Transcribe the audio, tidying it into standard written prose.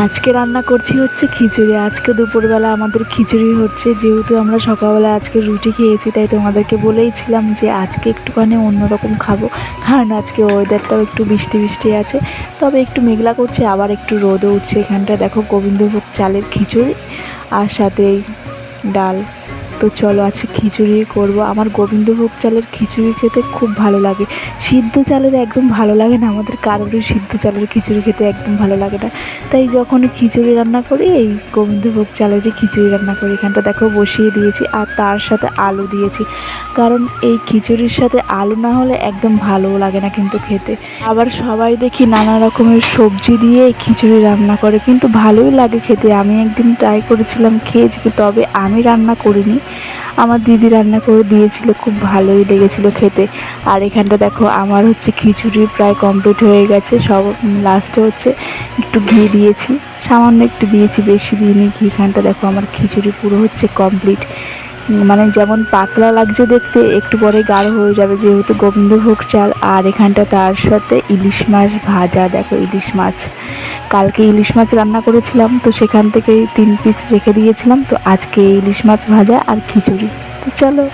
আজকে রান্না করছি হচ্ছে খিচুড়ি। আজকে দুপুরবেলা আমাদের খিচুড়ি হচ্ছে, যেহেতু আমরা সকালবেলা আজকে রুটি খেয়েছি, তাই তোমাদেরকে বলেইছিলাম যে আজকে একটুখানি অন্যরকম খাবো, কারণ আজকে ওয়েদারটাও একটু বৃষ্টি বৃষ্টি আছে। তবে একটু মেঘলা করছে, আবার একটু রোদও উঠছে। এখানটা দেখো গোবিন্দভোগ চালের খিচুড়ি আর সাথে এই ডাল। তো চলো আজকে খিচুড়ি করব। আমার গোবিন্দভোগ চালের খিচুড়ি খেতে খুব ভালো লাগে। সিদ্ধ চালের একদম ভালো লাগে না, আমাদের কারোরই সিদ্ধ চালের খিচুড়ি খেতে একদম ভালো লাগে না। তাই যখন খিচুড়ি রান্না করি, এই গোবিন্দভোগ চালেরই খিচুড়ি রান্না করি। এখানটা দেখো বসিয়ে দিয়েছি, আর তার সাথে আলু দিয়েছি, কারণ এই খিচুড়ির সাথে আলু না হলে একদম ভালোও লাগে না কিন্তু খেতে। আবার সবাই দেখি নানা রকমের সবজি দিয়ে খিচুড়ি রান্না করে, কিন্তু ভালোই লাগে খেতে। আমি একদিন ট্রাই করেছিলাম, খেয়েছি, তবে আমি রান্না করিনি, আমার দিদি রান্না করে দিয়েছিল, খুব ভালোই লেগেছিল খেতে। আর এখানটা দেখো আমার হচ্ছে খিচুড়ি প্রায় কমপ্লিট হয়ে গেছে। সব লাস্টে হচ্ছে একটু ঘি দিয়েছি, সামান্য একটু দিয়েছি, বেশি দিইনি ঘি। এখানটা দেখো আমার খিচুড়ি পুরো হচ্ছে কমপ্লিট। মানে যেমন পাতলা লাগছে দেখতে, একটু পরে গাঢ় হয়ে যাবে, যেহেতু গোবিন্দভোগ চাল। আর এখানটা তার সাথে ইলিশ মাছ ভাজা। দেখো ইলিশ মাছ, কালকে ইলিশ মাছ রান্না করেছিলাম, তো সেখান থেকে 3 পিস রেখে দিয়েছিলাম। তো আজকে ইলিশ মাছ ভাজা আর খিচুড়ি। তো চলো।